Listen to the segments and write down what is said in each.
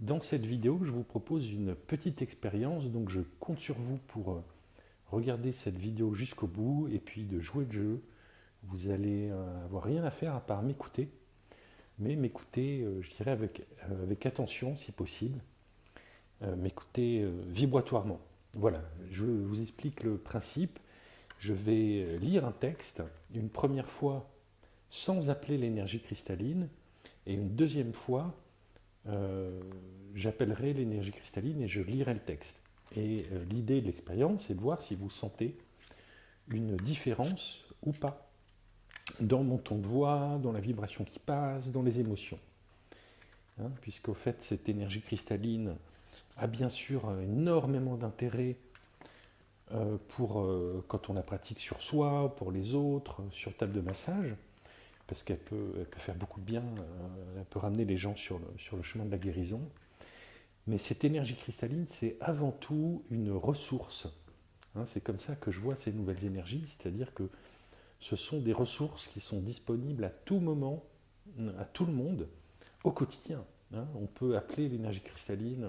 Dans cette vidéo, je vous propose une petite expérience, donc je compte sur vous pour regarder cette vidéo jusqu'au bout et puis de jouer le jeu. Vous allez avoir rien à faire à part m'écouter, mais m'écouter, je dirais, avec attention si possible, m'écouter vibratoirement. Voilà, je vous explique le principe. Je vais lire un texte une première fois sans appeler l'énergie cristalline et une deuxième fois j'appellerai l'énergie cristalline et je lirai le texte. Et l'idée de l'expérience, c'est de voir si vous sentez une différence ou pas dans mon ton de voix, dans la vibration qui passe, dans les émotions. Puisqu'au fait, cette énergie cristalline a bien sûr énormément d'intérêt pour quand on la pratique sur soi, pour les autres, sur table de massage, parce qu'elle peut faire beaucoup de bien, elle peut ramener les gens sur le chemin de la guérison. Mais cette énergie cristalline, c'est avant tout une ressource. C'est comme ça que je vois ces nouvelles énergies, c'est-à-dire que ce sont des ressources qui sont disponibles à tout moment, à tout le monde, au quotidien. On peut appeler l'énergie cristalline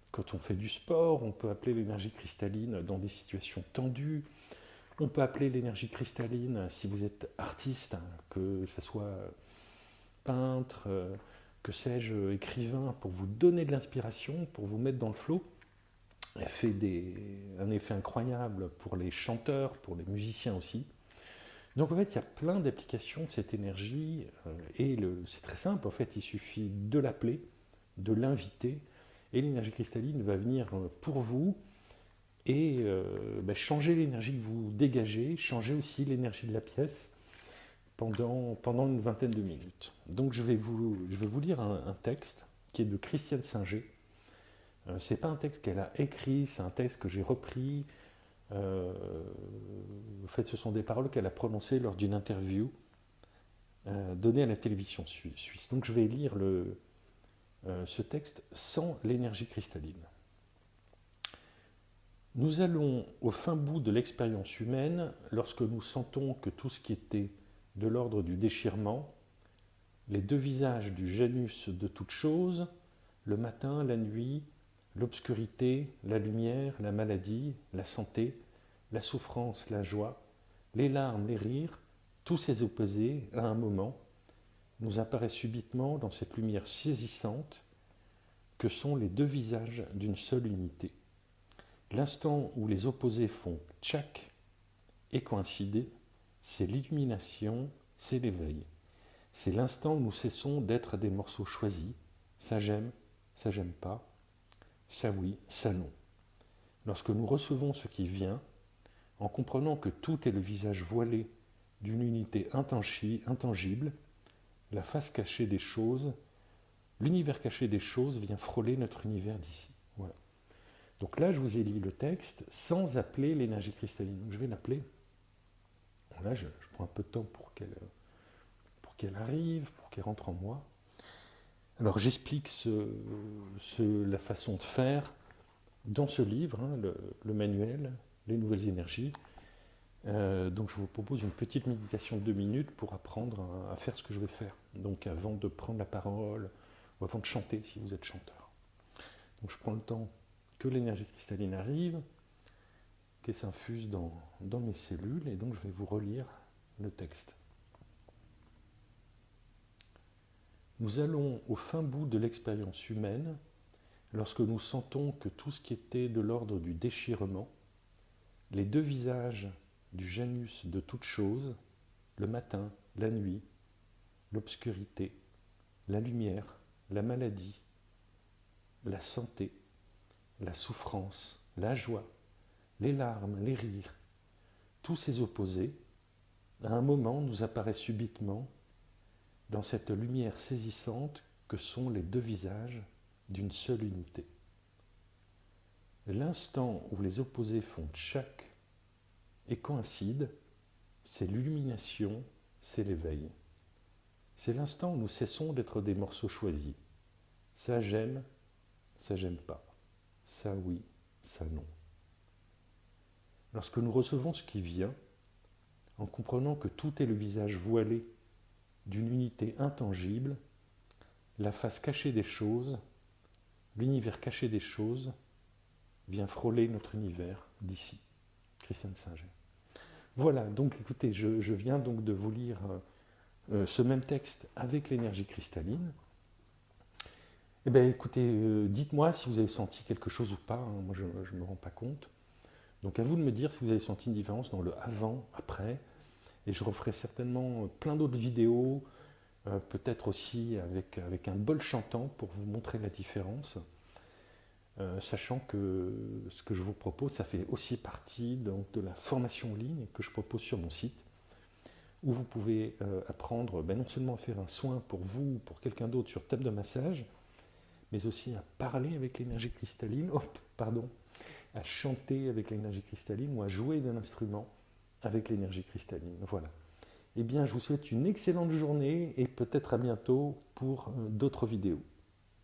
quand on fait du sport, on peut appeler l'énergie cristalline dans des situations tendues, on peut appeler l'énergie cristalline si vous êtes artiste, que ce soit peintre, que sais-je, écrivain, pour vous donner de l'inspiration, pour vous mettre dans le flow. Elle fait un effet incroyable pour les chanteurs, pour les musiciens aussi. Donc en fait, il y a plein d'applications de cette énergie et c'est très simple. En fait, il suffit de l'appeler, de l'inviter et l'énergie cristalline va venir pour vous et changer l'énergie que vous dégagez, changer aussi l'énergie de la pièce pendant une vingtaine de minutes. Donc je vais vous lire un texte qui est de Christiane Singer. C'est pas un texte qu'elle a écrit, c'est un texte que j'ai repris. En fait, ce sont des paroles qu'elle a prononcées lors d'une interview donnée à la télévision suisse. Donc je vais lire ce texte sans l'énergie cristalline. Nous allons au fin bout de l'expérience humaine lorsque nous sentons que tout ce qui était de l'ordre du déchirement, les deux visages du Janus de toute chose, le matin, la nuit, l'obscurité, la lumière, la maladie, la santé, la souffrance, la joie, les larmes, les rires, tous ces opposés, à un moment, nous apparaissent subitement dans cette lumière saisissante que sont les deux visages d'une seule unité. L'instant où les opposés font tchac et coïncider, c'est l'illumination, c'est l'éveil. C'est l'instant où nous cessons d'être des morceaux choisis. Ça j'aime pas, ça oui, ça non. Lorsque nous recevons ce qui vient, en comprenant que tout est le visage voilé d'une unité intangible, la face cachée des choses, l'univers caché des choses vient frôler notre univers d'ici. Voilà. Donc là, je vous ai lu le texte sans appeler l'énergie cristalline. Donc je vais l'appeler. Bon, là, je prends un peu de temps pour qu'elle arrive, pour qu'elle rentre en moi. Alors j'explique la façon de faire dans ce livre, le manuel, les nouvelles énergies. Donc je vous propose une petite méditation de 2 minutes pour apprendre à faire ce que je vais faire. Donc avant de prendre la parole, ou avant de chanter si vous êtes chanteur. Donc je prends le temps que l'énergie cristalline arrive, qu'elle s'infuse dans mes cellules, et donc je vais vous relire le texte. Nous allons au fin bout de l'expérience humaine lorsque nous sentons que tout ce qui était de l'ordre du déchirement, les deux visages du Janus de toute chose, le matin, la nuit, l'obscurité, la lumière, la maladie, la santé, la souffrance, la joie, les larmes, les rires, tous ces opposés, à un moment nous apparaissent subitement dans cette lumière saisissante que sont les deux visages d'une seule unité. L'instant où les opposés font tchac et coïncident, c'est l'illumination, c'est l'éveil. C'est l'instant où nous cessons d'être des morceaux choisis. Ça j'aime pas. Ça oui, ça non. Lorsque nous recevons ce qui vient, en comprenant que tout est le visage voilé d'une unité intangible, la face cachée des choses, l'univers caché des choses vient frôler notre univers d'ici. Christiane Singer. Voilà, donc écoutez, je viens donc de vous lire ce même texte avec l'énergie cristalline. Eh bien écoutez, dites-moi si vous avez senti quelque chose ou pas, hein, moi je ne me rends pas compte. Donc à vous de me dire si vous avez senti une différence dans le avant, après, et je referai certainement plein d'autres vidéos, peut-être aussi avec un bol chantant pour vous montrer la différence, sachant que ce que je vous propose, ça fait aussi partie donc, de la formation en ligne que je propose sur mon site, où vous pouvez apprendre non seulement à faire un soin pour vous ou pour quelqu'un d'autre sur table de massage, mais aussi à parler avec l'énergie cristalline, à chanter avec l'énergie cristalline ou à jouer d'un instrument avec l'énergie cristalline. Voilà. Eh bien, je vous souhaite une excellente journée et peut-être à bientôt pour d'autres vidéos.